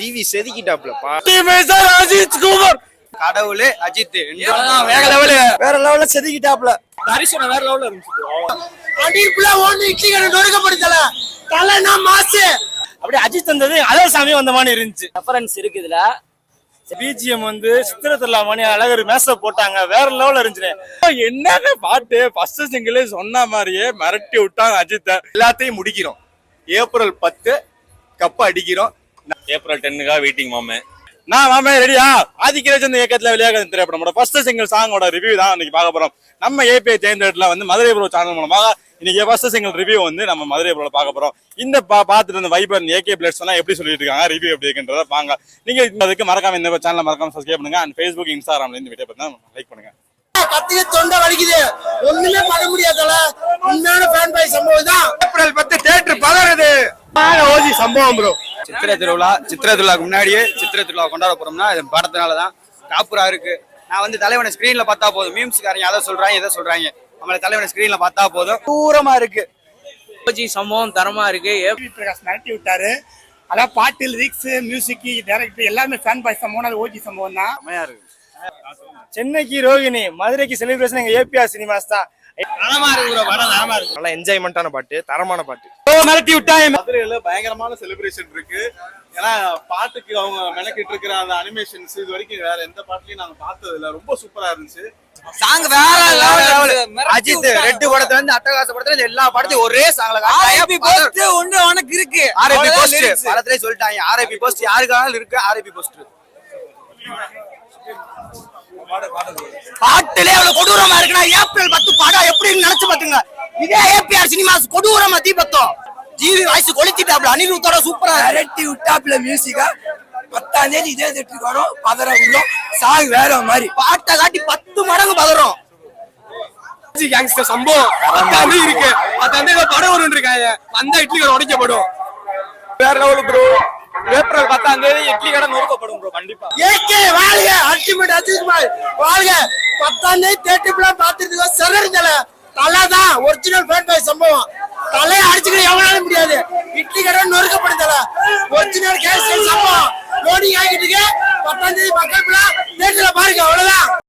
GV செதுக்கிட்டாப்ல Ajith Kumar கடவுளே அஜித் வேற லெவல்ல செதுக்கிட்டாப்ல. தரிசனம் வேற லெவல்ல இருந்துச்சு. அப்படியே அஜித் வந்தது அழகு சாமி வந்த மாதிரி இருந்துச்சு. ரெஃபரன்ஸ் இருக்கு இதுல. பிஜிஎம் வந்து சித்திர திருவிழா மணி அழகர் மேச போட்டாங்க, வேற லெவல்ல இருந்துச்சு. என்னன்னு பாட்டு ஃபர்ஸ்ட் சிங்கிள் சொன்ன மாதிரியே மிரட்டி விட்டாங்க அஜித். எல்லாத்தையும் முடிக்கிறோம். ஏப்ரல் 10 கப் அடிக்கிறோம். ஏப்ரல் 10க்காக வெயிட்டிங் மாமே. நான் மாமே ரெடியா? ஆதிக்கராஜன் இயக்கத்துல வெளியாக திரைப்படமோட ஃபர்ஸ்ட் சிங்கிள் சாங்கோட ரிவ்யூ தான் இன்னைக்கு பார்க்க போறோம். நம்ம ஏபிஐ தேர்ந்தெடுத்துல வந்து மதுரை ப்ரோ சேனல் மூலமாக இன்னைக்கு ஃபர்ஸ்ட் சிங்கிள் ரிவ்யூ வந்து நம்ம மதுரை ப்ரோல பார்க்க போறோம். இந்த பார்த்துட்டு இந்த வைபர் ஏகே பிளேட்ஸ் எல்லாம் எப்படி சொல்லிட்டு இருக்காங்க, ரிவ்யூ எப்படி இருக்குன்றத பாங்க. நீங்க அதுக்கு மறக்காம இந்த சேனலை மறக்காம சப்ஸ்கிரைப் பண்ணுங்க. அண்ட் ஃபேஸ்புக் இன்ஸ்டாகிராம்ல இந்த வீடியோ பார்த்தா லைக் பண்ணுங்க. கத்திய தொண்டை வலிக்குது, ஒண்ணுமே பண்ண முடியாதல. உண்மையான ஃபேன் பாய் சம்பவம் தான். ஏப்ரல் 10 தியேட்டர் பதறது. ஓஜி சம்பவம் ப்ரோ. சித்திரை திருவிழாக்கு முன்னாடியே சித்திரை திருவிழா கொண்டாட போறோம்னா இது படத்தினாலதான். காப்புரா இருக்கு. நான் வந்து தலைவனை ஸ்கிரீன்ல பார்த்தா போதும். மீம்ஸ்காரங்க அதை சொல்றாங்க இதை சொல்றாங்க. நம்மள தலைவனை ஸ்கிரீன்ல பார்த்தா போதும். தூரமா இருக்கு. ஓஜி சம்பவம் தரமா இருக்கு. ஏபி பிரகாஷ் மிரட்டி விட்டாரு. அதான் பாட்டு, லிரிக்ஸ், மியூசிக், டைரக்டர் எல்லாமே ஃபேன் பாய் சம்பவம். அது ஓஜி சம்பவம் தான். சென்னைக்கு ரோகிணி, மதுரைக்கு செலிப்ரேஷன் எங்க ஏபிஆர் சினிமாஸ் தான். நல்லா என்ஜாய்மெண்டான பாட்டு, தரமான பாட்டு. மிரட்டி விட்டாங்க. மதுரையில பயங்கரமான செலிப்ரேஷன் இருக்கு. ஏன்னா பாட்டுக்கு அவங்க மெனக்கிட்டு இருக்கிற அந்த அனிமேஷன்ஸ் இது வரைக்கும் வேற எந்த பாட்டுலயும் நாங்க பார்த்தது இல்ல. ரொம்ப சூப்பரா இருந்துச்சு. சாங் வேற லெவல். அஜித் ரெட் படத்துல இருந்து அட்டகாச படத்துல இருந்து எல்லா படத்தையும் ஒரே சாங்ல ஆர்ஐபி போஸ்ட் ஒண்ணு உனக்கு இருக்கு. ஆர்ஐபி போஸ்ட் படத்திலே சொல்லிட்டாங்க. ஆர்ஐபி போஸ்ட் யாருக்காலும் இருக்கு. ஆர்ஐபி போஸ்ட் பாட்டுல அவ்வளவு கொடூரமா இருக்குன்னா ஏப்ரல் 10 படம் எப்படி நினைச்சு பாத்துங்க. இதே ஏபிஆர் சினிமாஸ் கொடூரமா தீபத்தம் ஜிவி வாய்ஸ் கொளுத்திட்டாப்ல. அனிருத்தோட சூப்பரா மிரட்டி விட்டாப்ல. மியூசிக்கா 10ஆம் தேதி இதே தேட்டருக்கு வரும். பதற உள்ளோம். சாங் வேற மாதிரி பாட்டை காட்டி 10 மடங்கு பதறோம். கேங்ஸ்டர் சம்பவம் 10ஆம் தேதி இருக்கு. 10ஆம் தேதி படம் வரும்னு இருக்காங்க. அந்த இட்லி கடை உடைக்கப்படும். வேற லெவல் ப்ரோ. ஏப்ரல் 10ஆம் தேதி இட்லி கடை நொறுக்கப்படும் ப்ரோ. கண்டிப்பா ஏகே வாழ்க. அல்டிமேட் அஜித் பாய் வாழ்க. 10ஆம் தேதி தேட்டர்ல பாத்துட்டு சரஞ்சல தலதான் ஒரிஜினல் ஃபேன் பாய் சம்பவம். தலையை அடிச்சுக்கிட்டு எவனாலும் முடியாது. இட்லி கடை நொறுக்கப்படுதல ஒரிஜினல் கேஸ் சம்பவம். லோடிங் ஆகிட்டு 10ஆம் தேதி மக்கள் தேட்டர்ல பாருங்க. அவ்வளவுதான்.